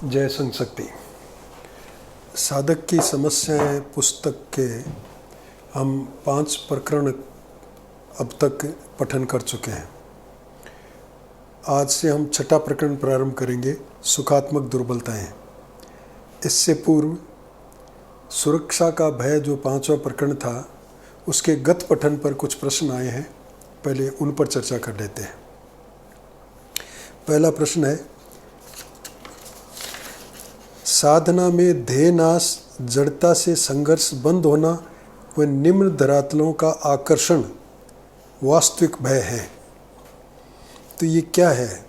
जय संशक्ति। साधक की समस्याएं पुस्तक के हम 5 प्रकरण अब तक पठन कर चुके हैं। आज से हम 6ठा प्रकरण प्रारंभ करेंगे, सुखात्मक दुर्बलताएं। इससे पूर्व सुरक्षा का भय जो 5वां प्रकरण था, उसके गत पठन पर कुछ प्रश्न आए हैं। पहले उन पर चर्चा कर लेते हैं। पहला प्रश्न है, साधना में ध्येय नाश, जड़ता से संघर्ष बंद होना व निम्न धरातलों का आकर्षण वास्तविक भय है। तो ये क्या है?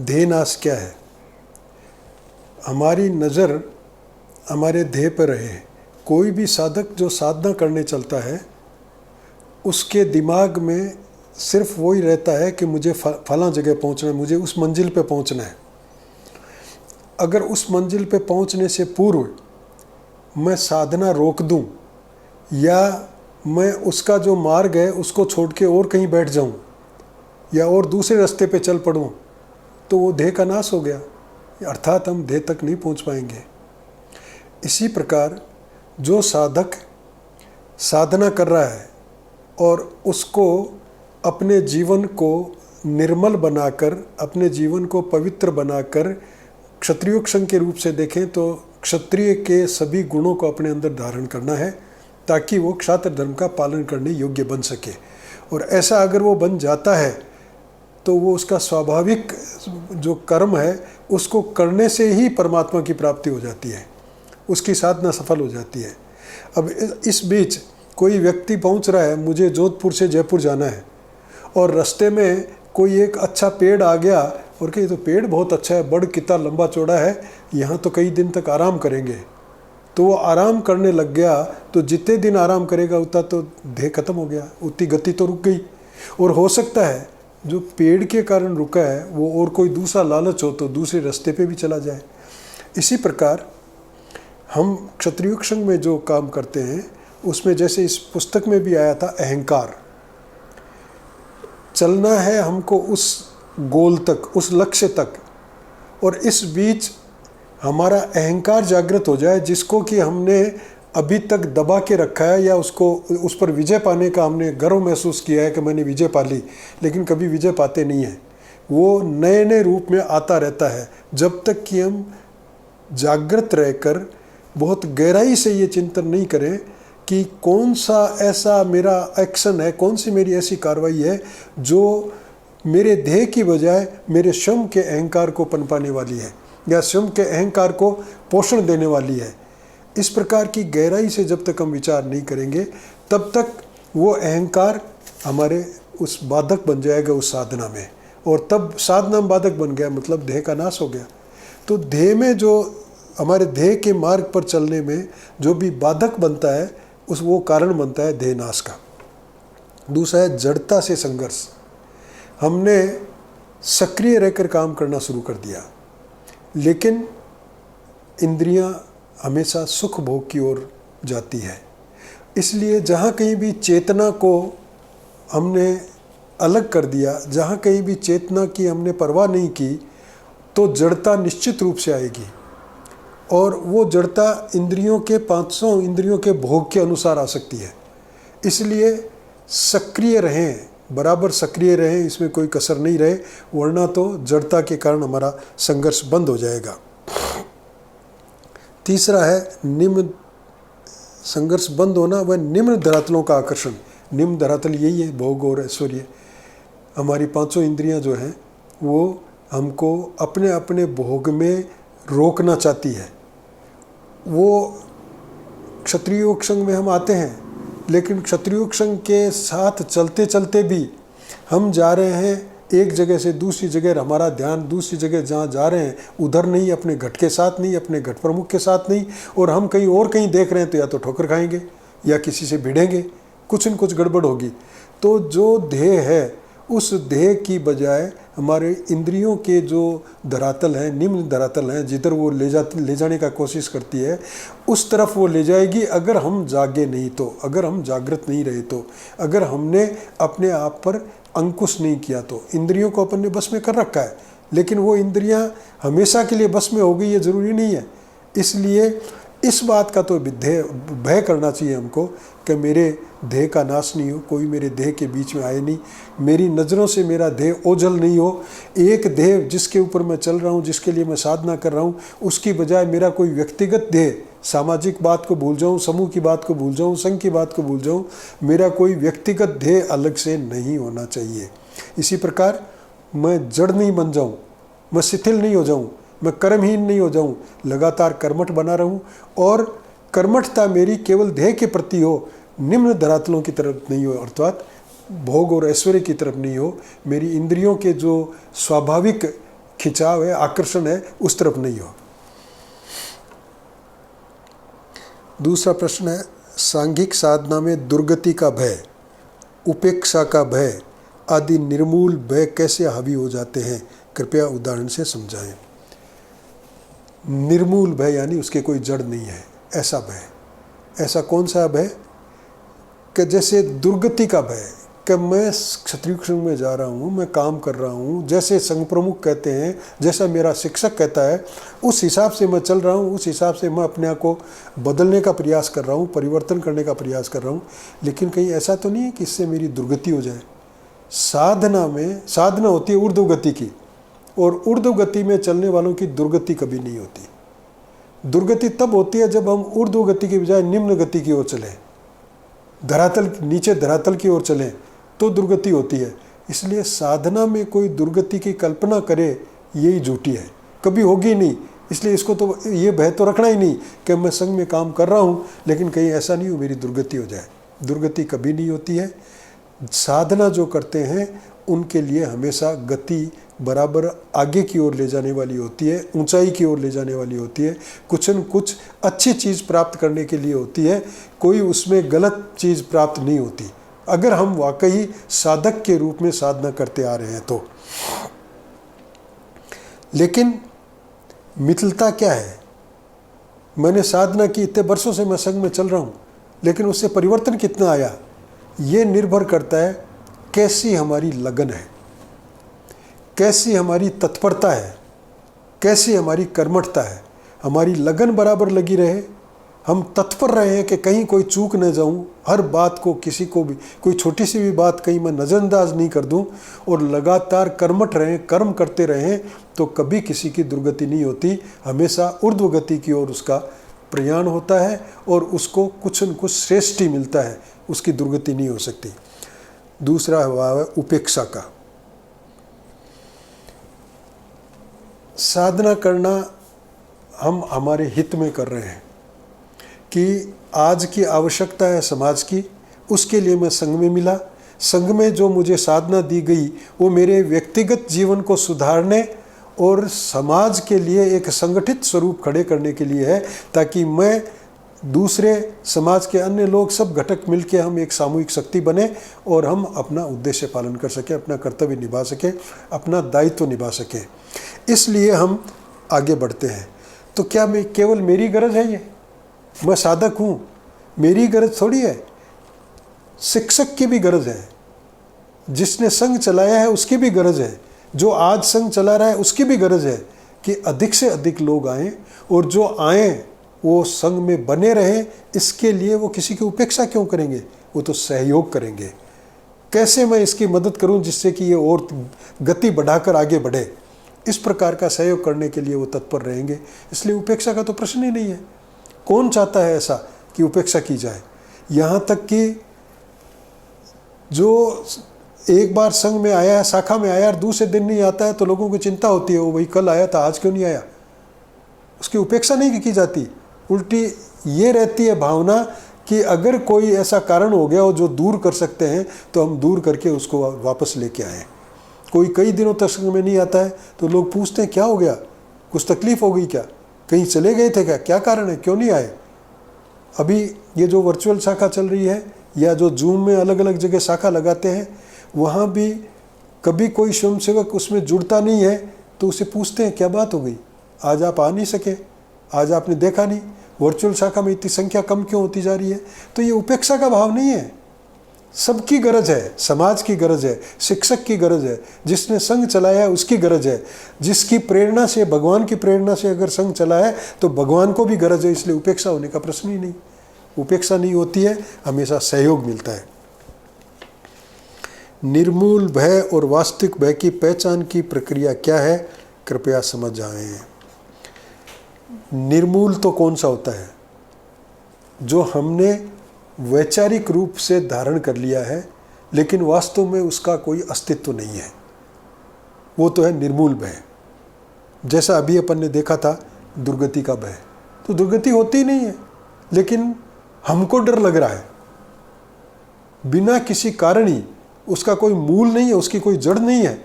ध्येय नाश क्या है? हमारी नज़र हमारे ध्येय पर रहे। कोई भी साधक जो साधना करने चलता है, उसके दिमाग में सिर्फ वही रहता है कि मुझे फलां जगह पहुंचना है, मुझे उस मंजिल पे पहुंचना है। अगर उस मंजिल पे पहुंचने से पूर्व मैं साधना रोक दूं या मैं उसका जो मार्ग है उसको छोड़ के और कहीं बैठ जाऊं या और दूसरे रास्ते पे चल पड़ूं, तो वो ध्येय का नाश हो गया, अर्थात हम ध्येय तक नहीं पहुंच पाएंगे। इसी प्रकार जो साधक साधना कर रहा है और उसको अपने जीवन को निर्मल बनाकर, अपने जीवन को पवित्र बनाकर क्षत्रियोक्षण के रूप से देखें तो क्षत्रिय के सभी गुणों को अपने अंदर धारण करना है, ताकि वो क्षात्र धर्म का पालन करने योग्य बन सके। और ऐसा अगर वो बन जाता है तो वो उसका स्वाभाविक जो कर्म है उसको करने से ही परमात्मा की प्राप्ति हो जाती है, उसकी साधना सफल हो जाती है। अब इस बीच कोई व्यक्ति पहुंच रहा है, मुझे जोधपुर से जयपुर जाना है, और रास्ते में कोई एक अच्छा पेड़ आ गया और कहीं तो पेड़ बहुत अच्छा है, बड़ कितना लंबा चौड़ा है, यहाँ तो कई दिन तक आराम करेंगे। तो वो आराम करने लग गया, तो जितने दिन आराम करेगा उतना तो ध्येय खत्म हो गया, उतनी गति तो रुक गई। और हो सकता है जो पेड़ के कारण रुका है वो और कोई दूसरा लालच हो तो दूसरे रास्ते पे भी चला जाए। इसी प्रकार हम क्षत्रियोक्षण में जो काम करते हैं उसमें, जैसे इस पुस्तक में भी आया था, अहंकार। चलना है हमको उस गोल तक, उस लक्ष्य तक, और इस बीच हमारा अहंकार जागृत हो जाए, जिसको कि हमने अभी तक दबा के रखा है या उसको उस पर विजय पाने का हमने गर्व महसूस किया है कि मैंने विजय पा ली, लेकिन कभी विजय पाते नहीं हैं। वो नए नए रूप में आता रहता है। जब तक कि हम जागृत रहकर बहुत गहराई से ये चिंतन नहीं करें कि कौन सा ऐसा मेरा एक्शन है, कौन सी मेरी ऐसी कार्रवाई है जो मेरे ध्येय की बजाय मेरे स्वयं के अहंकार को पनपाने वाली है या स्वयं के अहंकार को पोषण देने वाली है। इस प्रकार की गहराई से जब तक हम विचार नहीं करेंगे, तब तक वो अहंकार हमारे उस बाधक बन जाएगा उस साधना में, और तब साधना में बाधक बन गया मतलब ध्येय का नाश हो गया। तो ध्येय में जो हमारे ध्येय के मार्ग पर चलने में जो भी बाधक बनता है, उस वो कारण बनता है ध्येय नाश का। दूसरा है जड़ता से संघर्ष। हमने सक्रिय रहकर काम करना शुरू कर दिया, लेकिन इंद्रियां हमेशा सुख भोग की ओर जाती है। इसलिए जहाँ कहीं भी चेतना को हमने अलग कर दिया, जहाँ कहीं भी चेतना की हमने परवाह नहीं की, तो जड़ता निश्चित रूप से आएगी। और वो जड़ता इंद्रियों के 500 इंद्रियों के भोग के अनुसार आ सकती है। इसलिए सक्रिय रहें, बराबर सक्रिय रहें, इसमें कोई कसर नहीं रहे, वरना तो जड़ता के कारण हमारा संघर्ष बंद हो जाएगा। तीसरा है निम्न संघर्ष बंद होना व निम्न धरातलों का आकर्षण। निम्न धरातल यही है, भोग और ऐश्वर्य। हमारी 500 इंद्रियां जो हैं वो हमको अपने अपने भोग में रोकना चाहती है। वो क्षत्रियोक्षण में हम आते हैं, लेकिन क्षत्रियोक्षण के साथ चलते चलते भी हम जा रहे हैं एक जगह से दूसरी जगह, हमारा ध्यान दूसरी जगह जहाँ जा रहे हैं उधर नहीं, अपने घट के साथ नहीं, अपने घट प्रमुख के साथ नहीं, और हम कहीं और कहीं देख रहे हैं तो या तो ठोकर खाएंगे या किसी से भिड़ेंगे, कुछ न कुछ गड़बड़ होगी। तो जो ध्येय है उस ध्येय की बजाय हमारे इंद्रियों के जो धरातल हैं, निम्न धरातल हैं, जिधर वो ले जाने का कोशिश करती है, उस तरफ वो ले जाएगी अगर हम जागे नहीं तो, अगर हम जागृत नहीं रहे तो, अगर हमने अपने आप पर अंकुश नहीं किया तो। इंद्रियों को अपन ने बस में कर रखा है, लेकिन वो इंद्रियां हमेशा के लिए बस में हो गई ये ज़रूरी नहीं है। इसलिए इस बात का तो भय करना चाहिए हमको कि मेरे देह का नाश नहीं हो, कोई मेरे देह के बीच में आए नहीं, मेरी नज़रों से मेरा देह ओझल नहीं हो। एक देह जिसके ऊपर मैं चल रहा हूँ, जिसके लिए मैं साधना कर रहा हूँ, उसकी बजाय मेरा कोई व्यक्तिगत देह, सामाजिक बात को भूल जाऊँ, समूह की बात को भूल जाऊँ, संघ की बात को भूल जाऊँ, मेरा कोई व्यक्तिगत देह अलग से नहीं होना चाहिए। इसी प्रकार मैं जड़ नहीं बन जाऊँ, मैं शिथिल नहीं हो जाऊँ, मैं कर्महीन नहीं हो जाऊँ, लगातार कर्मठ बना रहूँ। और कर्मठता मेरी केवल देह के प्रति हो, निम्न धरातलों की तरफ नहीं हो, अर्थात भोग और ऐश्वर्य की तरफ नहीं हो, मेरी इंद्रियों के जो स्वाभाविक खिंचाव है, आकर्षण है, उस तरफ नहीं हो। दूसरा प्रश्न है, सांघिक साधना में दुर्गति का भय, उपेक्षा का भय आदि निर्मूल भय कैसे हावी हो जाते हैं, कृपया उदाहरण से समझाएं। निर्मूल भय यानी उसके कोई जड़ नहीं है, ऐसा भय। ऐसा कौन सा भय कि जैसे दुर्गति का भय, कि मैं क्षत्रिय संघ में जा रहा हूँ, मैं काम कर रहा हूँ, जैसे संघ प्रमुख कहते हैं, जैसा मेरा शिक्षक कहता है, उस हिसाब से मैं चल रहा हूँ, उस हिसाब से मैं अपने आप को बदलने का प्रयास कर रहा हूँ, परिवर्तन करने का प्रयास कर रहा हूँ। लेकिन कहीं ऐसा तो नहीं है कि इससे मेरी दुर्गति हो जाए। साधना में साधना होती है ऊर्ध्व गति की, और ऊर्ध्व गति में चलने वालों की दुर्गति कभी नहीं होती। दुर्गति तब होती है जब हम ऊर्ध्व गति की बजाय निम्न गति की ओर चलें, धरातल नीचे धरातल की ओर चलें, तो दुर्गति होती है। इसलिए साधना में कोई दुर्गति की कल्पना करे, यही झूठी है, कभी होगी नहीं। इसलिए इसको तो ये भय तो रखना ही नहीं कि मैं संघ में काम कर रहा हूँ, लेकिन कहीं ऐसा नहीं हो मेरी दुर्गति हो जाए। दुर्गति कभी नहीं होती है। साधना जो करते हैं उनके लिए हमेशा गति बराबर आगे की ओर ले जाने वाली होती है, ऊंचाई की ओर ले जाने वाली होती है, कुछ न कुछ अच्छी चीज़ प्राप्त करने के लिए होती है, कोई उसमें गलत चीज़ प्राप्त नहीं होती, अगर हम वाकई साधक के रूप में साधना करते आ रहे हैं तो। लेकिन मिथलता क्या है? मैंने साधना की, इतने वर्षों से मैं संघ में चल रहा हूँ, लेकिन उससे परिवर्तन कितना आया, ये निर्भर करता है कैसी हमारी लगन है, कैसी हमारी तत्परता है, कैसी हमारी कर्मठता है। हमारी लगन बराबर लगी रहे, हम तत्पर रहे हैं कि कहीं कोई चूक न जाऊं, हर बात को, किसी को भी, कोई छोटी सी भी बात कहीं मैं नज़रअंदाज नहीं कर दूं, और लगातार कर्मठ रहें, कर्म करते रहें, तो कभी किसी की दुर्गति नहीं होती। हमेशा ऊर्ध्व गति की ओर उसका प्रयाण होता है और उसको कुछ न कुछ श्रेष्ठ ही मिलता है, उसकी दुर्गति नहीं हो सकती। दूसरा हुआ है उपेक्षा का। साधना करना हम हमारे हित में कर रहे हैं कि आज की आवश्यकता है समाज की, उसके लिए मैं संघ में मिला। संघ में जो मुझे साधना दी गई वो मेरे व्यक्तिगत जीवन को सुधारने और समाज के लिए एक संगठित स्वरूप खड़े करने के लिए है, ताकि मैं, दूसरे समाज के अन्य लोग, सब घटक मिलके हम एक सामूहिक शक्ति बने और हम अपना उद्देश्य पालन कर सकें, अपना कर्तव्य निभा सकें, अपना दायित्व निभा सकें। इसलिए हम आगे बढ़ते हैं। तो क्या मैं केवल मेरी गरज है? ये मैं साधक हूँ, मेरी गरज थोड़ी है, शिक्षक की भी गरज है, जिसने संघ चलाया है उसकी भी गरज है, जो आज संघ चला रहा है उसकी भी गरज है कि अधिक से अधिक लोग आएँ, और जो आएँ वो संघ में बने रहें। इसके लिए वो किसी की उपेक्षा क्यों करेंगे, वो तो सहयोग करेंगे। कैसे मैं इसकी मदद करूं जिससे कि ये और गति बढ़ाकर आगे बढ़े, इस प्रकार का सहयोग करने के लिए वो तत्पर रहेंगे। इसलिए उपेक्षा का तो प्रश्न ही नहीं है। कौन चाहता है ऐसा कि उपेक्षा की जाए? यहाँ तक कि जो एक बार संघ में आया है, शाखा में आया और दूसरे दिन नहीं आता है, तो लोगों को चिंता होती है, वो वही कल आया था, आज क्यों नहीं आया। उसकी उपेक्षा नहीं की जाती, उल्टी ये रहती है भावना कि अगर कोई ऐसा कारण हो गया हो जो दूर कर सकते हैं, तो हम दूर करके उसको वापस लेके आएँ। कोई कई दिनों तक संघ में नहीं आता है तो लोग पूछते हैं क्या हो गया, कुछ तकलीफ हो गई क्या, कहीं चले गए थे क्या कारण है, क्यों नहीं आए। अभी ये जो वर्चुअल शाखा चल रही है, या जो जूम में अलग अलग जगह शाखा लगाते हैं, वहाँ भी कभी कोई स्वयंसेवक उसमें जुड़ता नहीं है, तो उसे पूछते हैं क्या बात हो गई, आज आप आ नहीं सके, आज आपने देखा नहीं, वर्चुअल शाखा में इतनी संख्या कम क्यों होती जा रही है। तो ये उपेक्षा का भाव नहीं है। सबकी गरज है, समाज की गरज है, शिक्षक की गरज है, जिसने संघ चलाया है उसकी गरज है, जिसकी प्रेरणा से, भगवान की प्रेरणा से अगर संघ चला है तो भगवान को भी गरज है। इसलिए उपेक्षा होने का प्रश्न ही नहीं। उपेक्षा नहीं होती है, हमेशा सहयोग मिलता है। निर्मूल भय और वास्तविक भय की पहचान की प्रक्रिया क्या है, कृपया समझ जाएं। निर्मूल तो कौन सा होता है? जो हमने वैचारिक रूप से धारण कर लिया है लेकिन वास्तव में उसका कोई अस्तित्व नहीं है, वो तो है निर्मूल भय। जैसा अभी अपन ने देखा था दुर्गति का भय, तो दुर्गति होती ही नहीं है लेकिन हमको डर लग रहा है, बिना किसी कारण ही। उसका कोई मूल नहीं है, उसकी कोई जड़ नहीं है,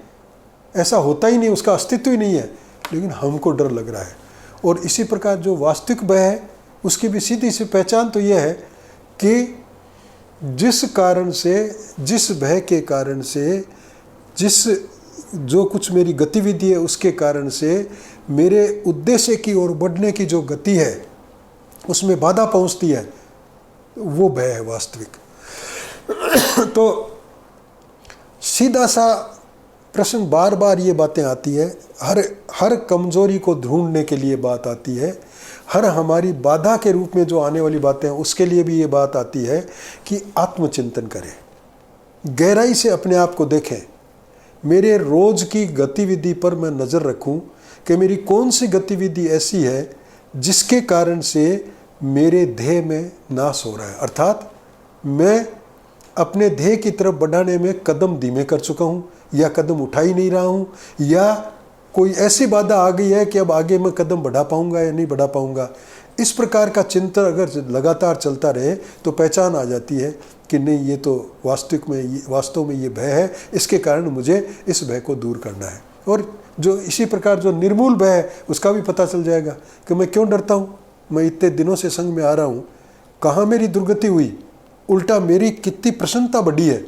ऐसा होता ही नहीं, उसका अस्तित्व ही नहीं है, लेकिन हमको डर लग रहा है। और इसी प्रकार जो वास्तविक भय है उसकी भी सीधी सी पहचान तो यह है कि जिस कारण से, जिस भय के कारण से, जिस जो कुछ मेरी गतिविधि है उसके कारण से मेरे उद्देश्य की ओर बढ़ने की जो गति है उसमें बाधा पहुंचती है, वो भय है वास्तविक। तो सीधा सा प्रश्न, बार बार ये बातें आती है, हर कमजोरी को ढूंढने के लिए बात आती है, हर हमारी बाधा के रूप में जो आने वाली बातें हैं उसके लिए भी ये बात आती है कि आत्मचिंतन करें, गहराई से अपने आप को देखें। मेरे रोज की गतिविधि पर मैं नज़र रखूं कि मेरी कौन सी गतिविधि ऐसी है जिसके कारण से मेरे ध्येय में नाश हो रहा है, अर्थात मैं अपने ध्येय की तरफ बढ़ाने में कदम धीमे कर चुका हूँ या कदम उठा ही नहीं रहा हूँ, या कोई ऐसी बाधा आ गई है कि अब आगे मैं कदम बढ़ा पाऊंगा या नहीं बढ़ा पाऊंगा। इस प्रकार का चिंतन अगर लगातार चलता रहे तो पहचान आ जाती है कि नहीं, ये तो वास्तव में ये भय है, इसके कारण मुझे इस भय को दूर करना है। और जो इसी प्रकार जो निर्मूल भय है उसका भी पता चल जाएगा कि मैं क्यों डरता हूँ, मैं इतने दिनों से संघ में आ रहा हूँ, कहाँ मेरी दुर्गति हुई, उल्टा मेरी कितनी प्रसन्नता बढ़ी है,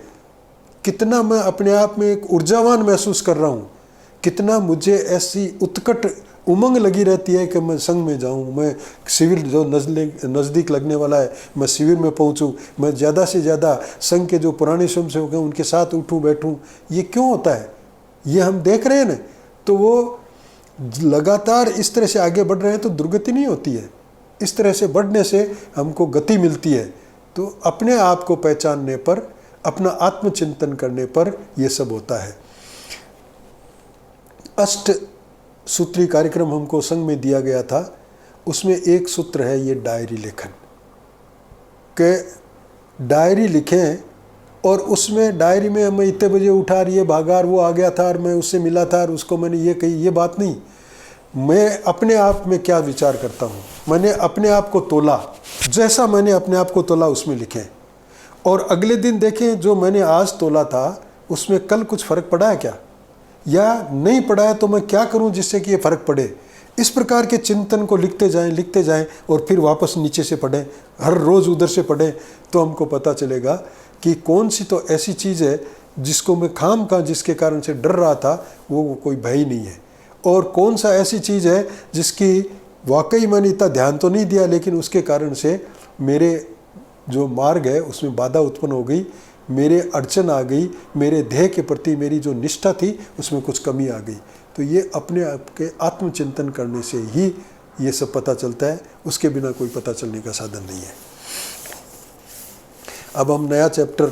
कितना मैं अपने आप में एक ऊर्जावान महसूस कर रहा हूँ, कितना मुझे ऐसी उत्कट उमंग लगी रहती है कि मैं संघ में जाऊँ, मैं शिविर जो नज़दीक लगने वाला है मैं शिविर में पहुँचूँ, मैं ज़्यादा से ज़्यादा संघ के जो पुराने स्वयंसेवक हैं उनके साथ उठूँ बैठूँ। ये क्यों होता है? ये हम देख रहे हैं ना, तो वो लगातार इस तरह से आगे बढ़ रहे हैं तो दुर्गति नहीं होती है। इस तरह से बढ़ने से हमको गति मिलती है। तो अपने आप को पहचानने पर, अपना आत्मचिंतन करने पर यह सब होता है। 8 सूत्री कार्यक्रम हमको संघ में दिया गया था, उसमें एक सूत्र है ये डायरी लेखन के, डायरी लिखें और उसमें डायरी में मैं इतने बजे उठा, ये भागा, वो आ गया था और मैं उससे मिला था और उसको मैंने ये कही, ये बात नहीं। मैं अपने आप में क्या विचार करता हूँ, मैंने अपने आप को तोला, जैसा मैंने अपने आप को तोला उसमें लिखें, और अगले दिन देखें जो मैंने आज तोला था उसमें कल कुछ फ़र्क पड़ा है क्या, या नहीं पड़ा है तो मैं क्या करूं जिससे कि ये फ़र्क पड़े। इस प्रकार के चिंतन को लिखते जाएं और फिर वापस नीचे से पढ़ें, हर रोज़ उधर से पढ़ें, तो हमको पता चलेगा कि कौन सी तो ऐसी चीज़ है जिसको मैं खाम खा जिसके कारण से डर रहा था वो कोई भय ही नहीं है, और कौन सा ऐसी चीज़ है जिसकी वाकई मैंने इतना ध्यान तो नहीं दिया लेकिन उसके कारण से मेरे जो मार्ग है उसमें बाधा उत्पन्न हो गई, मेरे अड़चन आ गई, मेरे ध्येय के प्रति मेरी जो निष्ठा थी उसमें कुछ कमी आ गई। तो ये अपने आप के आत्मचिंतन करने से ही ये सब पता चलता है, उसके बिना कोई पता चलने का साधन नहीं है। अब हम नया चैप्टर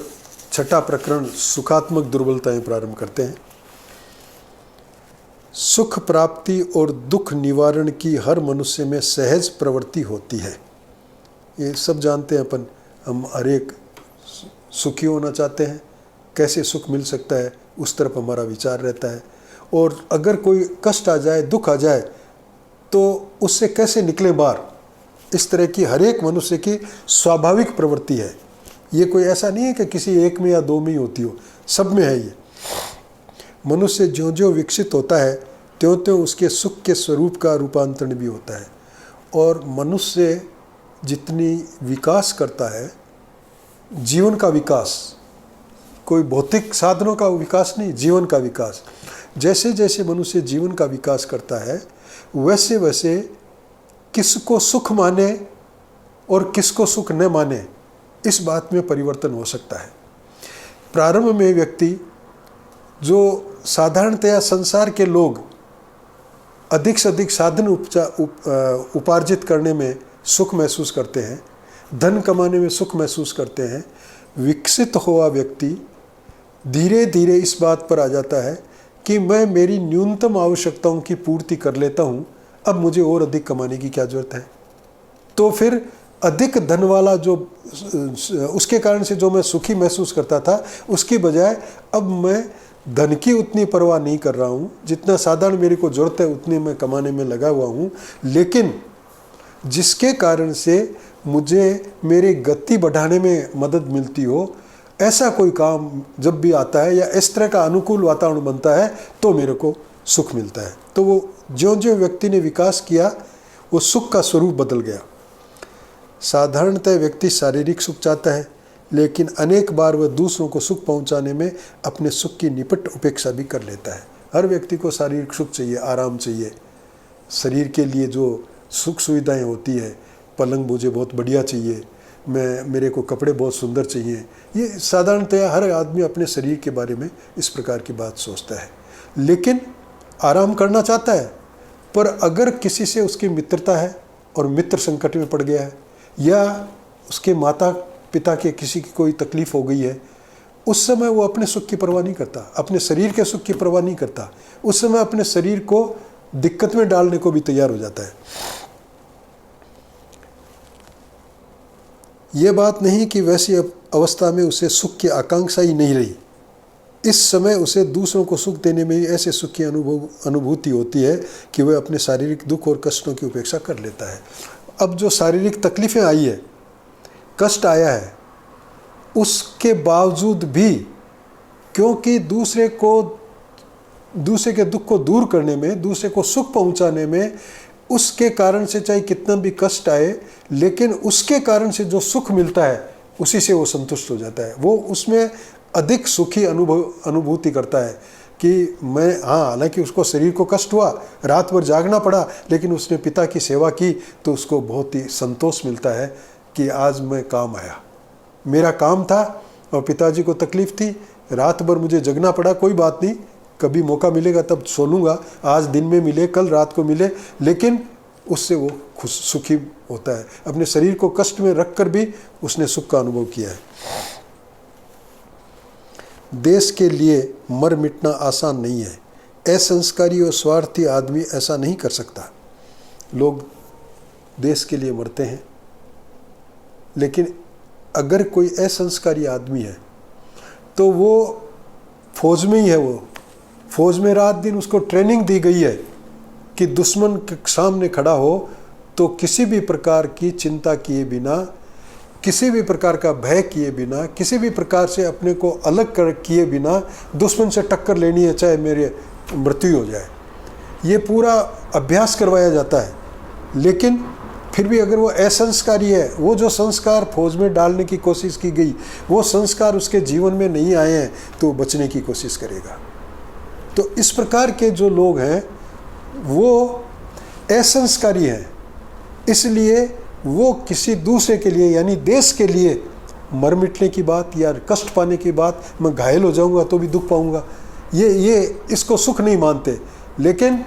6 प्रकरण सुखात्मक दुर्बलताएं प्रारंभ करते हैं। सुख प्राप्ति और दुख निवारण की हर मनुष्य में सहज प्रवृत्ति होती है, ये सब जानते हैं अपन। हम हर एक सुखी होना चाहते हैं, कैसे सुख मिल सकता है उस तरफ हमारा विचार रहता है, और अगर कोई कष्ट आ जाए, दुख आ जाए तो उससे कैसे निकले बाहर, इस तरह की हर एक मनुष्य की स्वाभाविक प्रवृत्ति है। ये कोई ऐसा नहीं है कि किसी एक में या 2 में ही होती हो, सब में है ये। मनुष्य ज्यों ज्यों विकसित होता है त्यों त्यों उसके सुख के स्वरूप का रूपांतरण भी होता है, और मनुष्य जितनी विकास करता है, जीवन का विकास, कोई भौतिक साधनों का विकास नहीं, जीवन का विकास, जैसे जैसे मनुष्य जीवन का विकास करता है वैसे वैसे किसको सुख माने और किसको सुख न माने, इस बात में परिवर्तन हो सकता है। प्रारंभ में व्यक्ति जो साधारणतया संसार के लोग अधिक से अधिक साधन उपार्जित करने में सुख महसूस करते हैं, धन कमाने में सुख महसूस करते हैं, विकसित हुआ व्यक्ति धीरे धीरे इस बात पर आ जाता है कि मैं मेरी न्यूनतम आवश्यकताओं की पूर्ति कर लेता हूँ, अब मुझे और अधिक कमाने की क्या जरूरत है। तो फिर अधिक धन वाला जो उसके कारण से जो मैं सुखी महसूस करता था, उसकी बजाय अब मैं धन की उतनी परवाह नहीं कर रहा हूँ, जितना साधारण मेरे को जरूरत है उतनी मैं कमाने में लगा हुआ हूँ, लेकिन जिसके कारण से मुझे मेरी गति बढ़ाने में मदद मिलती हो, ऐसा कोई काम जब भी आता है या इस तरह का अनुकूल वातावरण बनता है तो मेरे को सुख मिलता है। तो वो ज्यों-ज्यों व्यक्ति ने विकास किया, वो सुख का स्वरूप बदल गया। साधारणतः व्यक्ति शारीरिक सुख चाहता है, लेकिन अनेक बार वह दूसरों को सुख पहुंचाने में अपने सुख की निपट उपेक्षा भी कर लेता है। हर व्यक्ति को शारीरिक सुख चाहिए, आराम चाहिए, शरीर के लिए जो सुख सुविधाएं होती है, पलंग मुझे बहुत बढ़िया चाहिए, मेरे को कपड़े बहुत सुंदर चाहिए, ये साधारणतया हर आदमी अपने शरीर के बारे में इस प्रकार की बात सोचता है, लेकिन आराम करना चाहता है। पर अगर किसी से उसकी मित्रता है और मित्र संकट में पड़ गया है, या उसके माता पिता के किसी की कोई तकलीफ हो गई है, उस समय वो अपने सुख की परवाह नहीं करता, अपने शरीर के सुख की परवाह नहीं करता। उस समय अपने शरीर को दिक्कत में डालने को भी तैयार हो जाता है। ये बात नहीं कि वैसी अवस्था में उसे सुख की आकांक्षा ही नहीं रही, इस समय उसे दूसरों को सुख देने में ऐसे सुख की अनुभूति होती है कि वह अपने शारीरिक दुख और कष्टों की उपेक्षा कर लेता है। अब जो शारीरिक तकलीफें आई है, कष्ट आया है, उसके बावजूद भी क्योंकि दूसरे के दुख को दूर करने में, दूसरे को सुख पहुंचाने में उसके कारण से चाहे कितना भी कष्ट आए, लेकिन उसके कारण से जो सुख मिलता है उसी से वो संतुष्ट हो जाता है। वो उसमें अधिक सुखी अनुभूति करता है कि मैं, हाँ, हालांकि उसको शरीर को कष्ट हुआ, रात भर जागना पड़ा, लेकिन उसने पिता की सेवा की तो उसको बहुत ही संतोष मिलता है कि आज मैं काम आया, मेरा काम था और पिताजी को तकलीफ थी, रात भर मुझे जगना पड़ा, कोई बात नहीं, कभी मौका मिलेगा तब सो लूँगा, आज दिन में मिले, कल रात को मिले, लेकिन उससे वो खुश सुखी होता है। अपने शरीर को कष्ट में रख कर भी उसने सुख का अनुभव किया है। देश के लिए मर मिटना आसान नहीं है। असंस्कारी और स्वार्थी आदमी ऐसा नहीं कर सकता। लोग देश के लिए मरते हैं, लेकिन अगर कोई असंस्कारी आदमी है तो वो फौज में ही है, वो फौज में रात दिन उसको ट्रेनिंग दी गई है कि दुश्मन के सामने खड़ा हो तो किसी भी प्रकार की चिंता किए बिना, किसी भी प्रकार का भय किए बिना, किसी भी प्रकार से अपने को अलग कर किए बिना दुश्मन से टक्कर लेनी है, चाहे मेरे मृत्यु हो जाए। ये पूरा अभ्यास करवाया जाता है। लेकिन फिर भी अगर वो असंस्कारी है, वो जो संस्कार फौज में डालने की कोशिश की गई, वो संस्कार उसके जीवन में नहीं आए हैं, तो बचने की कोशिश करेगा। तो इस प्रकार के जो लोग हैं वो असंस्कारी हैं, इसलिए वो किसी दूसरे के लिए, यानी देश के लिए मर मिटने की बात या कष्ट पाने की बात, मैं घायल हो जाऊंगा तो भी दुख पाऊंगा, ये इसको सुख नहीं मानते। लेकिन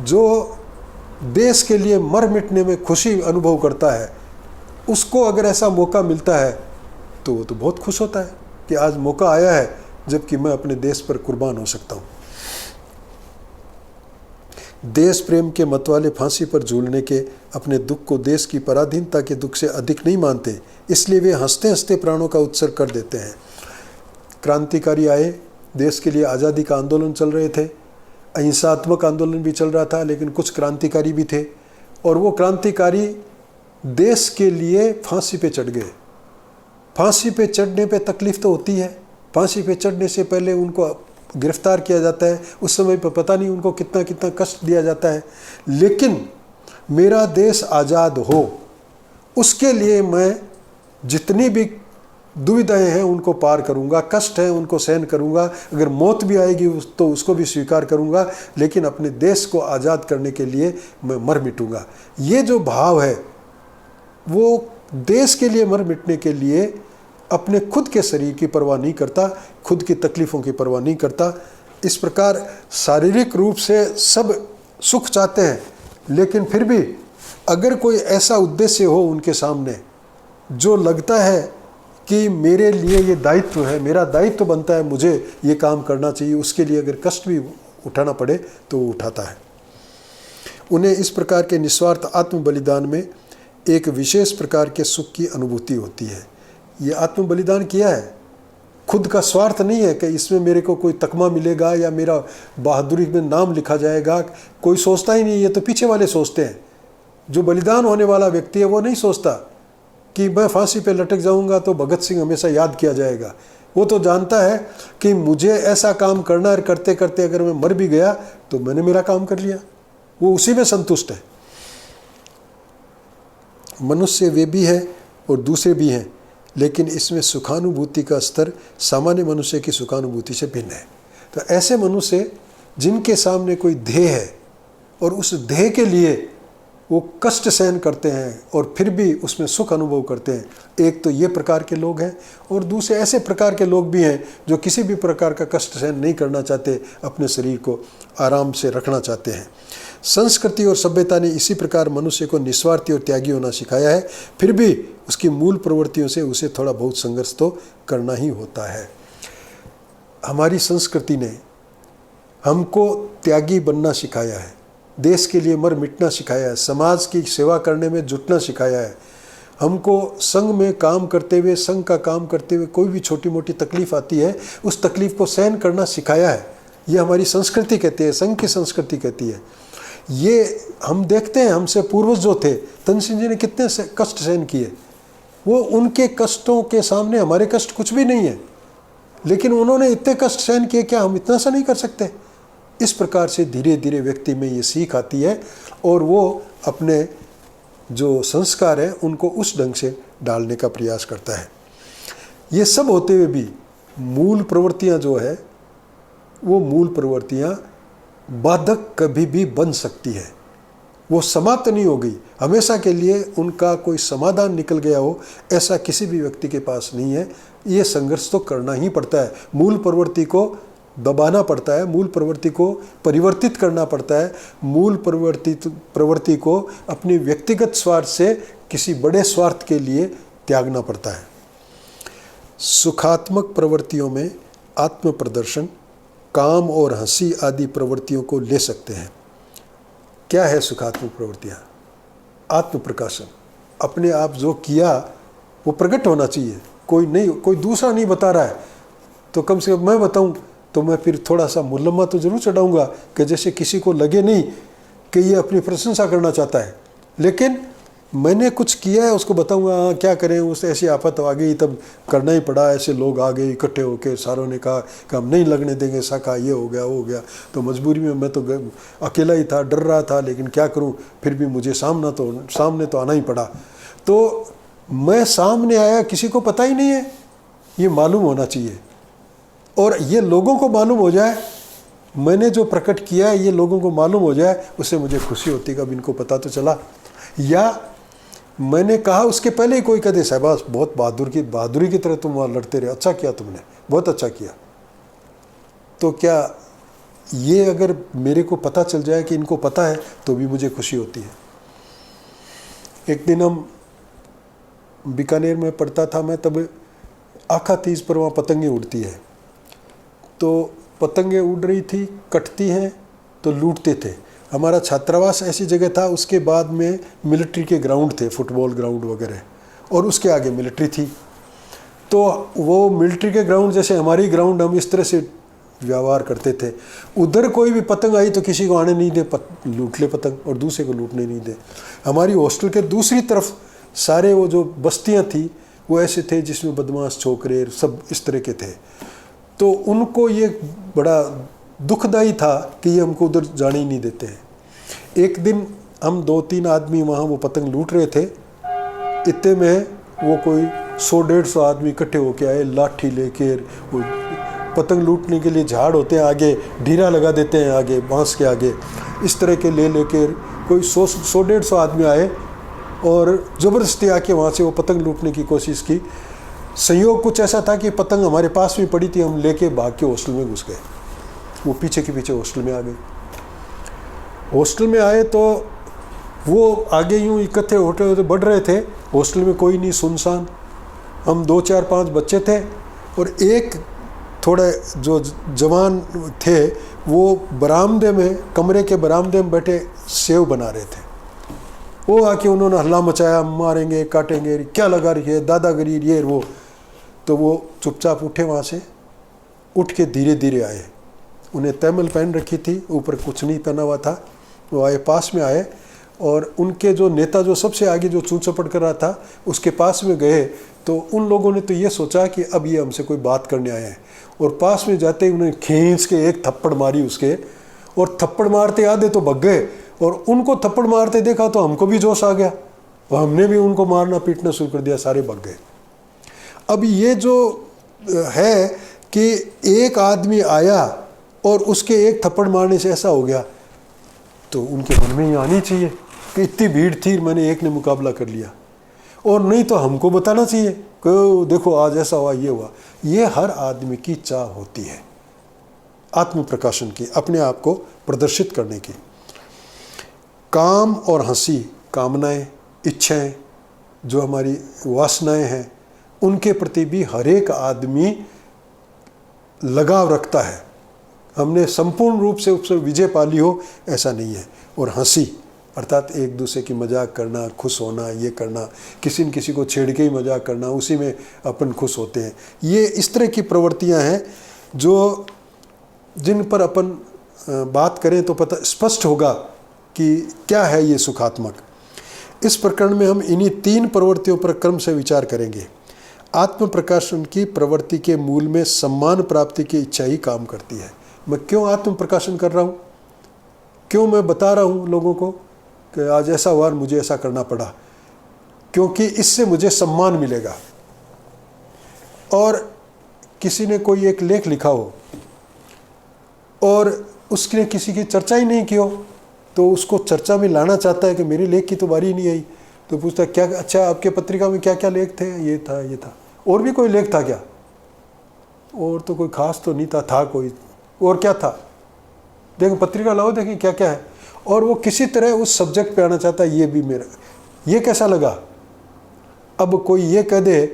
जो देश के लिए मर मिटने में खुशी अनुभव करता है, उसको अगर ऐसा मौका मिलता है तो वो तो बहुत खुश होता है कि आज मौका आया है जबकि मैं अपने देश पर कुर्बान हो सकता हूँ। देश प्रेम के मतवाले फांसी पर झूलने के अपने दुख को देश की पराधीनता के दुख से अधिक नहीं मानते, इसलिए वे हंसते हंसते प्राणों का उत्सर्ग कर देते हैं। क्रांतिकारी आए, देश के लिए आज़ादी का आंदोलन चल रहे थे, अहिंसात्मक आंदोलन भी चल रहा था, लेकिन कुछ क्रांतिकारी भी थे, और वो क्रांतिकारी देश के लिए फांसी पे चढ़ गए। फांसी पे चढ़ने पे तकलीफ तो होती है, फांसी पे चढ़ने से पहले उनको गिरफ्तार किया जाता है, उस समय पर पता नहीं उनको कितना कितना कष्ट दिया जाता है, लेकिन मेरा देश आज़ाद हो उसके लिए मैं जितनी भी दुविधाएं हैं उनको पार करूंगा, कष्ट है उनको सहन करूंगा, अगर मौत भी आएगी तो उसको भी स्वीकार करूंगा, लेकिन अपने देश को आज़ाद करने के लिए मैं मर मिटूंगा। ये जो भाव है वो देश के लिए मर मिटने के लिए अपने खुद के शरीर की परवाह नहीं करता, खुद की तकलीफ़ों की परवाह नहीं करता। इस प्रकार शारीरिक रूप से सब सुख चाहते हैं, लेकिन फिर भी अगर कोई ऐसा उद्देश्य हो उनके सामने जो लगता है कि मेरे लिए ये दायित्व है, मेरा दायित्व बनता है, मुझे ये काम करना चाहिए, उसके लिए अगर कष्ट भी उठाना पड़े तो वो उठाता है। उन्हें इस प्रकार के निस्वार्थ आत्म बलिदान में एक विशेष प्रकार के सुख की अनुभूति होती है। ये आत्म बलिदान किया है, खुद का स्वार्थ नहीं है कि इसमें मेरे को कोई तकमा मिलेगा या मेरा बहादुरी में नाम लिखा जाएगा, कोई सोचता ही नहीं। ये तो पीछे वाले सोचते हैं। जो बलिदान होने वाला व्यक्ति है वो नहीं सोचता कि मैं फांसी पे लटक जाऊंगा तो भगत सिंह हमेशा याद किया जाएगा। वो तो जानता है कि मुझे ऐसा काम करना है, करते करते अगर मैं मर भी गया तो मैंने मेरा काम कर लिया। वो उसी में संतुष्ट है। मनुष्य वे भी है और दूसरे भी हैं, लेकिन इसमें सुखानुभूति का स्तर सामान्य मनुष्य की सुखानुभूति से भिन्न है। तो ऐसे मनुष्य जिनके सामने कोई ध्येय है और उस ध्येय के लिए वो कष्ट सहन करते हैं और फिर भी उसमें सुख अनुभव करते हैं, एक तो ये प्रकार के लोग हैं। और दूसरे ऐसे प्रकार के लोग भी हैं जो किसी भी प्रकार का कष्ट सहन नहीं करना चाहते, अपने शरीर को आराम से रखना चाहते हैं। संस्कृति और सभ्यता ने इसी प्रकार मनुष्य को निस्वार्थी और त्यागी होना सिखाया है, फिर भी उसकी मूल प्रवृत्तियों से उसे थोड़ा बहुत संघर्ष तो करना ही होता है। हमारी संस्कृति ने हमको त्यागी बनना सिखाया है, देश के लिए मर मिटना सिखाया है, समाज की सेवा करने में जुटना सिखाया है। हमको संघ में काम करते हुए, संघ का काम करते हुए कोई भी छोटी मोटी तकलीफ आती है, उस तकलीफ को सहन करना सिखाया है। ये हमारी संस्कृति कहती है, संघ की संस्कृति कहती है। ये हम देखते हैं, हमसे पूर्वज जो थे, तनसेन जी ने कितने कष्ट सहन किए। वो उनके कष्टों के सामने हमारे कष्ट कुछ भी नहीं है, लेकिन उन्होंने इतने कष्ट सहन किए, क्या हम इतना सा नहीं कर सकते? इस प्रकार से धीरे धीरे व्यक्ति में ये सीख आती है और वो अपने जो संस्कार हैं उनको उस ढंग से डालने का प्रयास करता है। ये सब होते हुए भी मूल प्रवृत्तियाँ जो है, वो मूल प्रवृत्तियाँ बाधक कभी भी बन सकती है। वो समाप्त नहीं हो गई, हमेशा के लिए उनका कोई समाधान निकल गया हो, ऐसा किसी भी व्यक्ति के पास नहीं है। ये संघर्ष तो करना ही पड़ता है, मूल प्रवृत्ति को दबाना पड़ता है, मूल प्रवृत्ति को परिवर्तित करना पड़ता है, मूल प्रवृत्ति को अपनी व्यक्तिगत स्वार्थ से किसी बड़े स्वार्थ के लिए त्यागना पड़ता है। सुखात्मक प्रवृत्तियों में आत्म प्रदर्शन, काम और हंसी आदि प्रवृत्तियों को ले सकते हैं। क्या है सुखात्मक प्रवृत्तियाँ? आत्म प्रकाशन, अपने आप जो किया वो प्रकट होना चाहिए। कोई दूसरा नहीं बता रहा है तो कम से कम मैं बताऊं तो मैं फिर थोड़ा सा मुल्लमा तो जरूर चढ़ाऊंगा कि जैसे किसी को लगे नहीं कि ये अपनी प्रशंसा करना चाहता है, लेकिन मैंने कुछ किया है उसको बताऊंगा। हाँ, क्या करें, उससे ऐसी आफत आ गई तब करना ही पड़ा, ऐसे लोग आ गए इकट्ठे होके, सारों ने कहा कि हम नहीं लगने देंगे शाखा, ये हो गया वो हो गया, तो मजबूरी में मैं तो अकेला ही था, डर रहा था, लेकिन क्या करूं, फिर भी मुझे सामने तो आना ही पड़ा। तो मैं सामने आया, किसी को पता ही नहीं है, ये मालूम होना चाहिए। और ये लोगों को मालूम हो जाए, मैंने जो प्रकट किया है ये लोगों को मालूम हो जाए, उससे मुझे खुशी होती है कि अब इनको पता तो चला। या मैंने कहा उसके पहले ही कोई कहते साहब बहुत बहादुरी की तरह तुम वहाँ लड़ते रहे, अच्छा किया तुमने, बहुत अच्छा किया। तो क्या ये अगर मेरे को पता चल जाए कि इनको पता है तो भी मुझे खुशी होती है। एक दिन हम बीकानेर में पढ़ता था मैं, तब आखा तीज पर वहाँ पतंगें उड़ती है, तो पतंगें उड़ रही थी, कटती हैं तो लूटते थे। हमारा छात्रावास ऐसी जगह था, उसके बाद में मिलिट्री के ग्राउंड थे, फुटबॉल ग्राउंड वगैरह, और उसके आगे मिलिट्री थी। तो वो मिलिट्री के ग्राउंड जैसे हमारी ग्राउंड, हम इस तरह से व्यवहार करते थे। उधर कोई भी पतंग आई तो किसी को आने नहीं दे, लूट ले पतंग, और दूसरे को लूटने नहीं दे। हमारी हॉस्टल के दूसरी तरफ सारे वो जो बस्तियाँ थी वो ऐसे थे जिसमें बदमाश छोकरे सब इस तरह के थे। तो उनको ये बड़ा दुखदाई था कि ये हमको उधर जाने ही नहीं देते हैं। एक दिन हम 2-3 आदमी वहाँ वो पतंग लूट रहे थे, इतने में वो कोई 100-150 आदमी इकट्ठे होके आए, लाठी लेकर। वो पतंग लूटने के लिए झाड़ होते हैं आगे, ढीरा लगा देते हैं आगे, बांस के आगे, इस तरह के लेकर कोई 100-150 आदमी आए और ज़बरदस्ती आके वहाँ से वो पतंग लूटने की कोशिश की। संयोग कुछ ऐसा था कि पतंग हमारे पास में पड़ी थी, हम लेके भाग के हॉस्टल में घुस गए। वो पीछे के पीछे हॉस्टल में आ गई। हॉस्टल में आए तो वो आगे यूँ इकट्ठे होते होते बढ़ रहे थे। हॉस्टल में कोई नहीं, सुनसान। हम 2 4 5 बच्चे थे और एक थोड़े जो जवान थे वो बरामदे में, कमरे के बरामदे में बैठे सेव बना रहे थे। वो आके उन्होंने हल्ला मचाया, मारेंगे काटेंगे, क्या लगा रही है दादागिरी ये वो। तो वो चुपचाप उठे वहाँ से, उठ के धीरे धीरे आए। उन्हें तैमल पहन रखी थी, ऊपर कुछ नहीं पहना हुआ था। वो आए, पास में आए और उनके जो नेता जो सबसे आगे जो चूं चपड़ कर रहा था उसके पास में गए। तो उन लोगों ने तो ये सोचा कि अब ये हमसे कोई बात करने आए हैं, और पास में जाते ही उन्हें खींच के एक थप्पड़ मारी उसके, और थप्पड़ मारते आधे तो भग गए। और उनको थप्पड़ मारते देखा तो हमको भी जोश आ गया, और हमने भी उनको मारना पीटना शुरू कर दिया, सारे भग गए। अब ये जो है कि एक आदमी आया और उसके एक थप्पड़ मारने से ऐसा हो गया, तो उनके मन में ये आनी चाहिए कि इतनी भीड़ थी, मैंने एक ने मुकाबला कर लिया। और नहीं तो हमको बताना चाहिए कि देखो आज ऐसा हुआ, ये हुआ। ये हर आदमी की चाह होती है आत्म प्रकाशन की, अपने आप को प्रदर्शित करने की। काम और हंसी, कामनाएं, इच्छाएं, जो हमारी वासनाएं हैं, उनके प्रति भी हर एक आदमी लगाव रखता है। हमने संपूर्ण रूप से उस पर विजय पा ली हो ऐसा नहीं है। और हंसी अर्थात एक दूसरे की मजाक करना, खुश होना, ये करना, किसी न किसी को छेड़ के ही मजाक करना, उसी में अपन खुश होते हैं। ये इस तरह की प्रवृत्तियां हैं जो जिन पर अपन बात करें तो पता स्पष्ट होगा कि क्या है ये सुखात्मक। इस प्रकरण में हम इन्हीं 3 प्रवृत्तियों पर क्रम से विचार करेंगे। आत्म प्रकाशन की प्रवृत्ति के मूल में सम्मान प्राप्ति की इच्छा ही काम करती है। मैं क्यों आत्म प्रकाशन कर रहा हूँ, क्यों मैं बता रहा हूँ लोगों को कि आज ऐसा हुआ, मुझे ऐसा करना पड़ा, क्योंकि इससे मुझे सम्मान मिलेगा। और किसी ने कोई एक लेख लिखा हो और उसने किसी की चर्चा ही नहीं की हो, तो उसको चर्चा में लाना चाहता है कि मेरे लेख की तो बारी नहीं आई। तो पूछता क्या, अच्छा आपके पत्रिका में क्या क्या लेख थे? ये था, ये था। और भी कोई लेख था क्या? और तो कोई खास तो नहीं था कोई। और क्या था? देखो पत्रिका लाओ, देखिए क्या क्या है। और वो किसी तरह उस सब्जेक्ट पे आना चाहता है, ये भी मेरा, ये कैसा लगा। अब कोई ये कह दे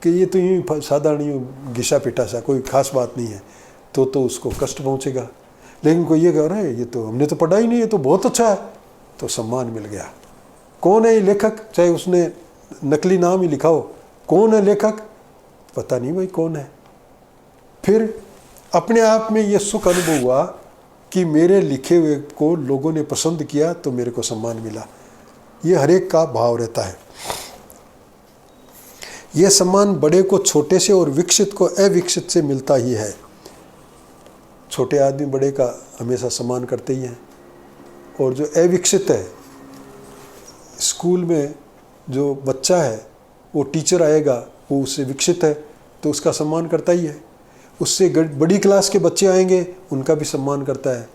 कि ये तो यूँ साधारण यूँ घिसा पिटा सा, कोई खास बात नहीं है, तो उसको कष्ट पहुँचेगा। लेकिन कोई ये कह रहा है ये तो हमने तो पढ़ा ही नहीं, ये तो बहुत अच्छा है, तो सम्मान मिल गया। कौन है ये लेखक? चाहे उसने नकली नाम ही लिखा हो, कौन है लेखक? पता नहीं भाई कौन है। फिर अपने आप में ये सुख अनुभव हुआ कि मेरे लिखे हुए को लोगों ने पसंद किया तो मेरे को सम्मान मिला। ये हर एक का भाव रहता है। यह सम्मान बड़े को छोटे से और विकसित को अविकसित से मिलता ही है। छोटे आदमी बड़े का हमेशा सम्मान करते ही हैं, और जो अविकसित है, स्कूल में जो बच्चा है वो टीचर आएगा, वो उससे विकसित है तो उसका सम्मान करता ही है। उससे बड़ी क्लास के बच्चे आएंगे, उनका भी सम्मान करता है।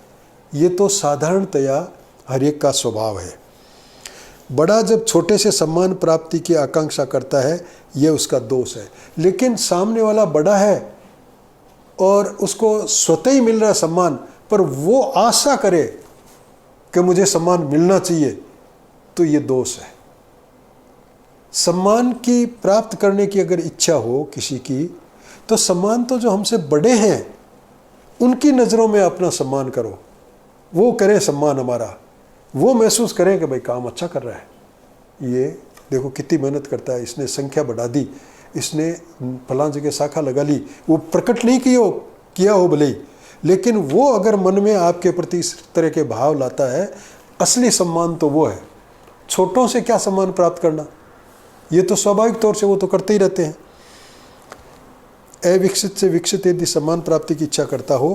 ये तो साधारणतया हर एक का स्वभाव है। बड़ा जब छोटे से सम्मान प्राप्ति की आकांक्षा करता है, यह उसका दोष है। लेकिन सामने वाला बड़ा है और उसको स्वतः ही मिल रहा है सम्मान, पर वो आशा करे कि मुझे सम्मान मिलना चाहिए, तो ये दोष है। सम्मान की प्राप्त करने की अगर इच्छा हो किसी की, तो सम्मान तो जो हमसे बड़े हैं उनकी नज़रों में अपना सम्मान करो। वो करें सम्मान हमारा, वो महसूस करें कि भाई काम अच्छा कर रहा है, ये देखो कितनी मेहनत करता है, इसने संख्या बढ़ा दी, इसने फलां जगह शाखा लगा ली। वो प्रकट नहीं किया हो भले ही, लेकिन वो अगर मन में आपके प्रति इस तरह के भाव लाता है, असली सम्मान तो वो है। छोटों से क्या सम्मान प्राप्त करना, ये तो स्वाभाविक तौर से वो तो करते ही रहते हैं। अविकसित से विकसित यदि सम्मान प्राप्ति की इच्छा करता हो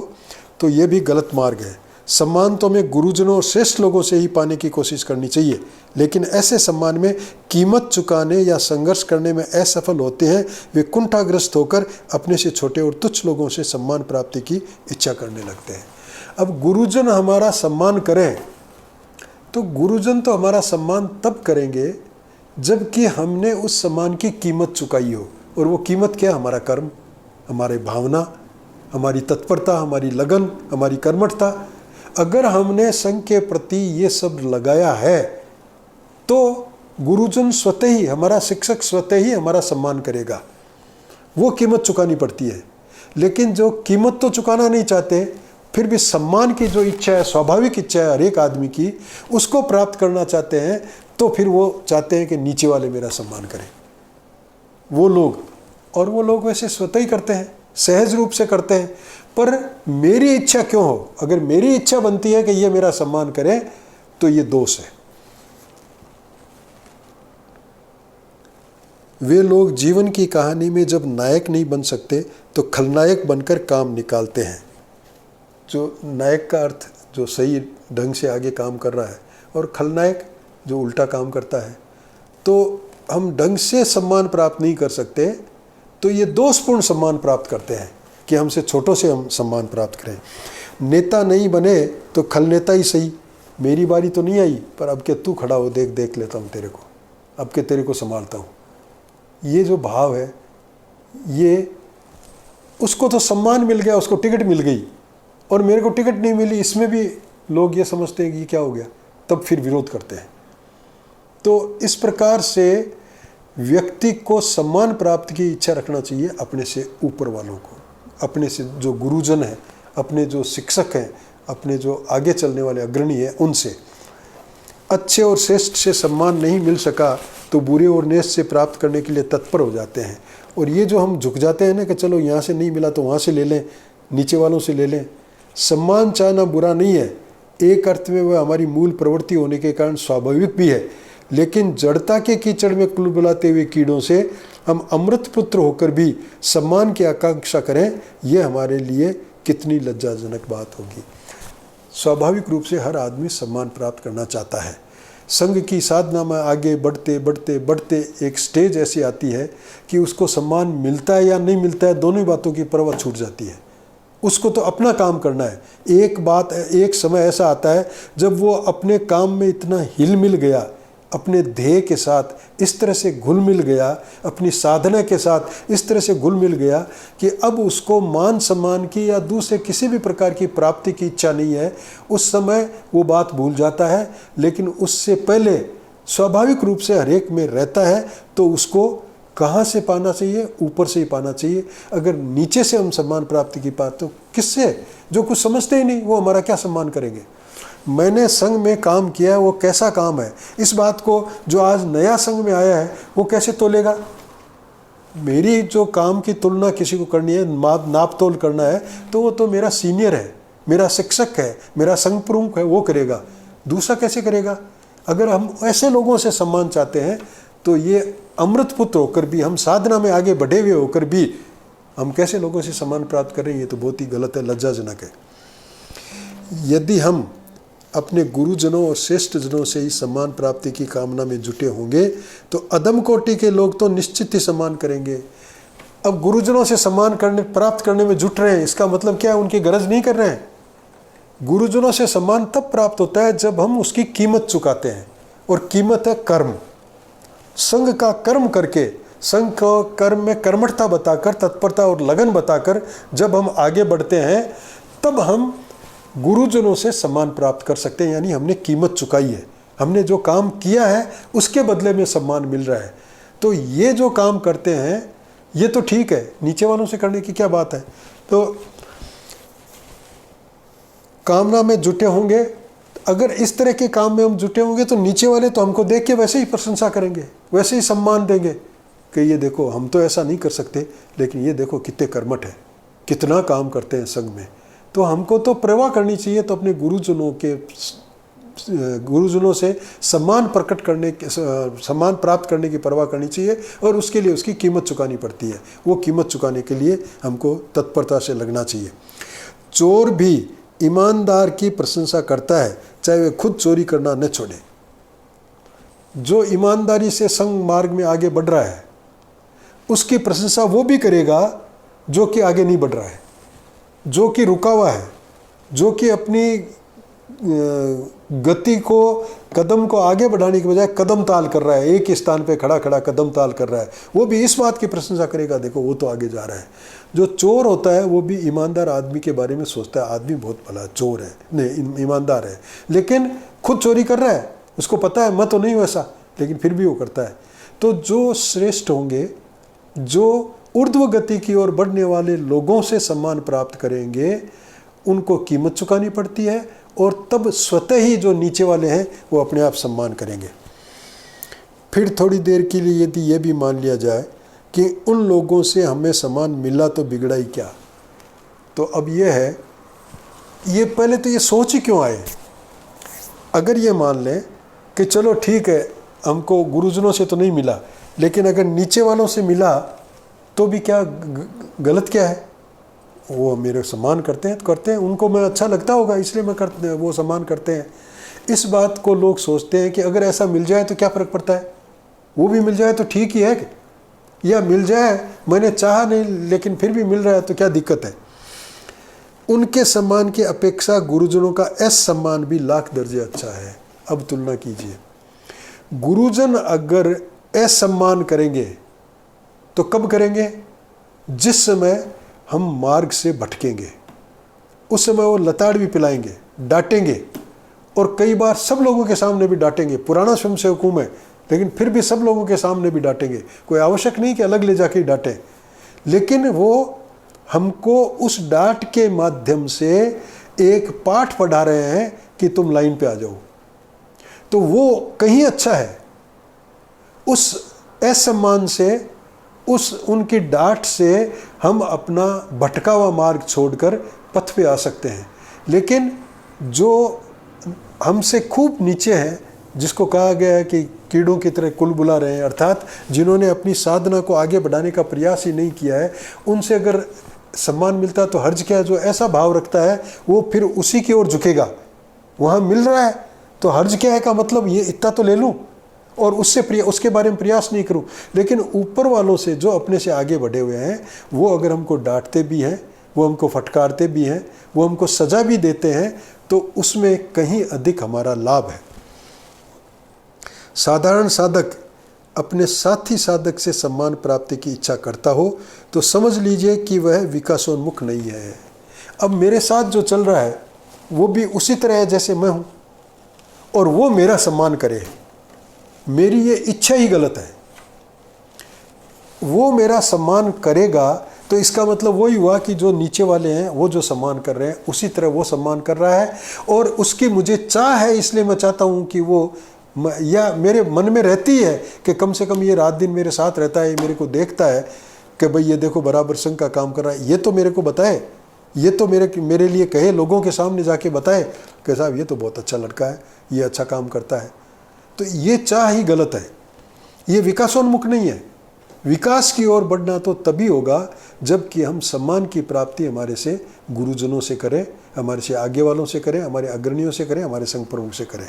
तो ये भी गलत मार्ग है। सम्मान तो हमें गुरुजनों और श्रेष्ठ लोगों से ही पाने की कोशिश करनी चाहिए, लेकिन ऐसे सम्मान में कीमत चुकाने या संघर्ष करने में असफल होते हैं वे कुंठाग्रस्त होकर अपने से छोटे और तुच्छ लोगों से सम्मान प्राप्ति की इच्छा करने लगते हैं। अब गुरुजन हमारा सम्मान करें तो गुरुजन तो हमारा सम्मान तब करेंगे जबकि हमने उस सम्मान की कीमत चुकाई हो, और वो कीमत क्या? हमारा कर्म, हमारी भावना, हमारी तत्परता, हमारी लगन, हमारी कर्मठता। अगर हमने संघ के प्रति ये सब लगाया है तो गुरुजन स्वतः ही, हमारा शिक्षक स्वतः ही हमारा सम्मान करेगा। वो कीमत चुकानी पड़ती है। लेकिन जो कीमत तो चुकाना नहीं चाहते, फिर भी सम्मान की जो इच्छा है, स्वाभाविक इच्छा है हर एक आदमी की, उसको प्राप्त करना चाहते हैं, तो फिर वो चाहते हैं कि नीचे वाले मेरा सम्मान करें। वो लोग वैसे स्वतः ही करते हैं, सहज रूप से करते हैं। पर मेरी इच्छा क्यों हो? अगर मेरी इच्छा बनती है कि ये मेरा सम्मान करे, तो ये दोष है। वे लोग जीवन की कहानी में जब नायक नहीं बन सकते तो खलनायक बनकर काम निकालते हैं। जो नायक का अर्थ जो सही ढंग से आगे काम कर रहा है, और खलनायक जो उल्टा काम करता है। तो हम ढंग से सम्मान प्राप्त नहीं कर सकते, तो ये दोषपूर्ण सम्मान प्राप्त करते हैं कि हमसे छोटों से हम सम्मान प्राप्त करें। नेता नहीं बने तो खलनेता ही सही, मेरी बारी तो नहीं आई, पर अब के तू खड़ा हो, देख लेता हूँ तेरे को, अब के तेरे को संभालता हूँ। ये जो भाव है, ये उसको तो सम्मान मिल गया, उसको टिकट मिल गई, और मेरे को टिकट नहीं मिली, इसमें भी लोग ये समझते हैं कि क्या हो गया, तब फिर विरोध करते हैं। तो इस प्रकार से व्यक्ति को सम्मान प्राप्ति की इच्छा रखना चाहिए अपने से ऊपर वालों को, अपने से जो गुरुजन है, अपने जो शिक्षक हैं, अपने जो आगे चलने वाले अग्रणी हैं, उनसे। अच्छे और श्रेष्ठ से सम्मान नहीं मिल सका तो बुरे और नेस्त से प्राप्त करने के लिए तत्पर हो जाते हैं। और ये जो हम झुक जाते हैं ना कि चलो यहाँ से नहीं मिला तो वहाँ से ले लें, नीचे वालों से ले लें। सम्मान चाहना बुरा नहीं है, एक अर्थ में वह हमारी मूल प्रवृत्ति होने के कारण स्वाभाविक भी है। लेकिन जड़ता के कीचड़ में कुलबुलाते हुए कीड़ों से हम अमृत पुत्र होकर भी सम्मान की आकांक्षा करें, यह हमारे लिए कितनी लज्जाजनक बात होगी। स्वाभाविक रूप से हर आदमी सम्मान प्राप्त करना चाहता है। संघ की साधना में आगे बढ़ते बढ़ते बढ़ते एक स्टेज ऐसी आती है कि उसको सम्मान मिलता है या नहीं मिलता है, दोनों ही बातों की परवाह छूट जाती है। उसको तो अपना काम करना है। एक समय ऐसा आता है जब वो अपने काम में इतना हिल मिल गया, अपने ध्येय के साथ इस तरह से घुल मिल गया, अपनी साधना के साथ इस तरह से घुल मिल गया कि अब उसको मान सम्मान की या दूसरे किसी भी प्रकार की प्राप्ति की इच्छा नहीं है। उस समय वो बात भूल जाता है, लेकिन उससे पहले स्वाभाविक रूप से हर एक में रहता है। तो उसको कहाँ से पाना चाहिए? ऊपर से ही पाना चाहिए। अगर नीचे से हम सम्मान प्राप्ति की बात, तो किससे? जो कुछ समझते ही नहीं, वो हमारा क्या सम्मान करेंगे? मैंने संघ में काम किया है, वो कैसा काम है, इस बात को जो आज नया संघ में आया है वो कैसे तोलेगा? मेरी जो काम की तुलना किसी को करनी है, नाप तोल करना है, तो वो तो मेरा सीनियर है, मेरा शिक्षक है, मेरा संघ प्रमुख है, वो करेगा। दूसरा कैसे करेगा? अगर हम ऐसे लोगों से सम्मान चाहते हैं तो ये अमृत पुत्र होकर भी, हम साधना में आगे बढ़े हुए होकर भी हम कैसे लोगों से सम्मान प्राप्त करें? ये तो बहुत ही गलत है, लज्जाजनक है। यदि हम अपने गुरुजनों और श्रेष्ठ जनों से ही सम्मान प्राप्ति की कामना में जुटे होंगे तो अधम कोटि के लोग तो निश्चित ही सम्मान करेंगे। अब गुरुजनों से सम्मान प्राप्त करने में जुट रहे हैं, इसका मतलब क्या है? उनकी गरज नहीं कर रहे हैं। गुरुजनों से सम्मान तब प्राप्त होता है जब हम उसकी कीमत चुकाते हैं, और कीमत है कर्म। संघ का कर्म करके, संघ को कर्म में कर्मठता बताकर, तत्परता और लगन बताकर जब हम आगे बढ़ते हैं, तब हम गुरुजनों से सम्मान प्राप्त कर सकते हैं। यानी हमने कीमत चुकाई है, हमने जो काम किया है उसके बदले में सम्मान मिल रहा है। तो ये जो काम करते हैं ये तो ठीक है, नीचे वालों से करने की क्या बात है? तो कामना में जुटे होंगे, अगर इस तरह के काम में हम जुटे होंगे तो नीचे वाले तो हमको देख के वैसे ही प्रशंसा करेंगे, वैसे ही सम्मान देंगे कि ये देखो हम तो ऐसा नहीं कर सकते, लेकिन ये देखो कितने कर्मठ है, कितना काम करते हैं संघ में। तो हमको तो परवाह करनी चाहिए, तो अपने गुरुजनों से सम्मान सम्मान प्राप्त करने की परवाह करनी चाहिए, और उसके लिए उसकी कीमत चुकानी पड़ती है। वो कीमत चुकाने के लिए हमको तत्परता से लगना चाहिए। चोर भी ईमानदार की प्रशंसा करता है, चाहे वे खुद चोरी करना न छोड़े। जो ईमानदारी से संघ मार्ग में आगे बढ़ रहा है उसकी प्रशंसा वो भी करेगा जो कि आगे नहीं बढ़ रहा है, जो कि रुका हुआ है, जो कि अपनी गति को कदम को आगे बढ़ाने के बजाय कदम ताल कर रहा है, एक ही स्थान पे खड़ा खड़ा कदम ताल कर रहा है, वो भी इस बात की प्रशंसा करेगा, देखो वो तो आगे जा रहा है। जो चोर होता है वो भी ईमानदार आदमी के बारे में सोचता है, आदमी बहुत भला चोर है, नहीं ईमानदार है, लेकिन खुद चोरी कर रहा है, उसको पता है मैं तो नहीं वैसा, लेकिन फिर भी वो करता है। तो जो श्रेष्ठ होंगे, जो ऊर्ध्व गति की ओर बढ़ने वाले लोगों से सम्मान प्राप्त करेंगे, उनको कीमत चुकानी पड़ती है, और तब स्वतः ही जो नीचे वाले हैं वो अपने आप सम्मान करेंगे। फिर थोड़ी देर के लिए यदि ये भी मान लिया जाए कि उन लोगों से हमें सम्मान मिला तो बिगड़ा ही क्या, तो अब ये है, ये पहले तो ये सोच ही क्यों आए। अगर ये मान लें कि चलो ठीक है हमको गुरुजनों से तो नहीं मिला, लेकिन अगर नीचे वालों से मिला तो भी क्या गलत क्या है, वो मेरे सम्मान करते हैं तो करते हैं, उनको मैं अच्छा लगता होगा इसलिए मैं करते हैं, वो सम्मान करते हैं। इस बात को लोग सोचते हैं कि अगर ऐसा मिल जाए तो क्या फ़र्क पड़ता है, वो भी मिल जाए तो ठीक ही है, या मिल जाए मैंने चाहा नहीं लेकिन फिर भी मिल रहा है तो क्या दिक्कत है। उनके सम्मान की अपेक्षा गुरुजनों का असम्मान भी लाख दर्जे अच्छा है। अब तुलना कीजिए, गुरुजन अगर असम्मान करेंगे तो कब करेंगे, जिस समय हम मार्ग से भटकेंगे, उस समय वो लताड़ भी पिलाएंगे, डांटेंगे, और कई बार सब लोगों के सामने भी डांटेंगे। पुराना स्वयंसेवक हूँ मैं, लेकिन फिर भी सब लोगों के सामने भी डांटेंगे, कोई आवश्यक नहीं कि अलग ले जाके ही डांटें, लेकिन वो हमको उस डांट के माध्यम से एक पाठ पढ़ा रहे हैं कि तुम लाइन पे आ जाओ, तो वो कहीं अच्छा है। उस असम्मान से, उस उनकी डांट से हम अपना भटका हुआ मार्ग छोड़कर पथ पे आ सकते हैं। लेकिन जो हमसे खूब नीचे हैं, जिसको कहा गया है कि कीड़ों की तरह कुल बुला रहे हैं, अर्थात जिन्होंने अपनी साधना को आगे बढ़ाने का प्रयास ही नहीं किया है, उनसे अगर सम्मान मिलता तो हर्ज क्या है। जो ऐसा भाव रखता है वो फिर उसी की ओर झुकेगा, वहाँ मिल रहा है तो हर्ज क्या है का मतलब ये इतना तो ले लूँ और उसके बारे में प्रयास नहीं करूं। लेकिन ऊपर वालों से जो अपने से आगे बढ़े हुए हैं, वो अगर हमको डांटते भी हैं, वो हमको फटकारते भी हैं, वो हमको सजा भी देते हैं, तो उसमें कहीं अधिक हमारा लाभ है। साधारण साधक अपने साथी साधक से सम्मान प्राप्ति की इच्छा करता हो तो समझ लीजिए कि वह विकासोन्मुख नहीं है। अब मेरे साथ जो चल रहा है वो भी उसी तरह है जैसे मैं हूँ, और वो मेरा सम्मान करे, मेरी ये इच्छा ही गलत है। वो मेरा सम्मान करेगा तो इसका मतलब वही हुआ कि जो नीचे वाले हैं वो जो सम्मान कर रहे हैं उसी तरह वो सम्मान कर रहा है, और उसकी मुझे चाह है, इसलिए मैं चाहता हूँ कि वो, या मेरे मन में रहती है कि कम से कम ये रात दिन मेरे साथ रहता है, मेरे को देखता है कि भाई ये देखो बराबर संघ का काम कर रहा है, ये तो मेरे को बताए, ये तो मेरे लिए कहे, लोगों के सामने जाके बताए कि साहब ये तो बहुत अच्छा लड़का है, ये अच्छा काम करता है। तो ये चाह ही गलत है, ये विकासोन्मुख नहीं है। विकास की ओर बढ़ना तो तभी होगा जबकि हम सम्मान की प्राप्ति हमारे से गुरुजनों से करें, हमारे से आगे वालों से करें, हमारे अग्रणियों से करें, हमारे संघ प्रमुख से करें।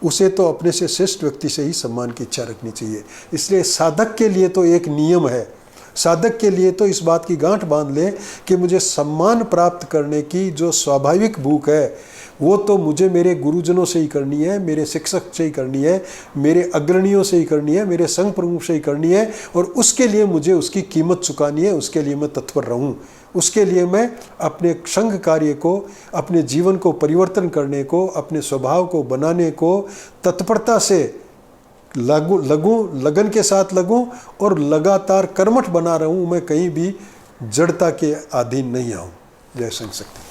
उसे तो अपने से श्रेष्ठ व्यक्ति से ही सम्मान की इच्छा रखनी चाहिए। इसलिए साधक के लिए तो एक नियम है, साधक के लिए तो इस बात की गांठ बांध ले कि मुझे सम्मान प्राप्त करने की जो स्वाभाविक भूख है वो तो मुझे मेरे गुरुजनों से ही करनी है, मेरे शिक्षक से ही करनी है, मेरे अग्रणियों से ही करनी है, मेरे संघ प्रमुख से ही करनी है, और उसके लिए मुझे उसकी कीमत चुकानी है, उसके लिए मैं तत्पर रहूं। उसके लिए मैं अपने संघ कार्य को, अपने जीवन को परिवर्तन करने को, अपने स्वभाव को बनाने को तत्परता से लगन के साथ लगूं और लगातार कर्मठ बना रहूं। मैं कहीं भी जड़ता के अधीन नहीं आऊं। जय संघ शक्ति।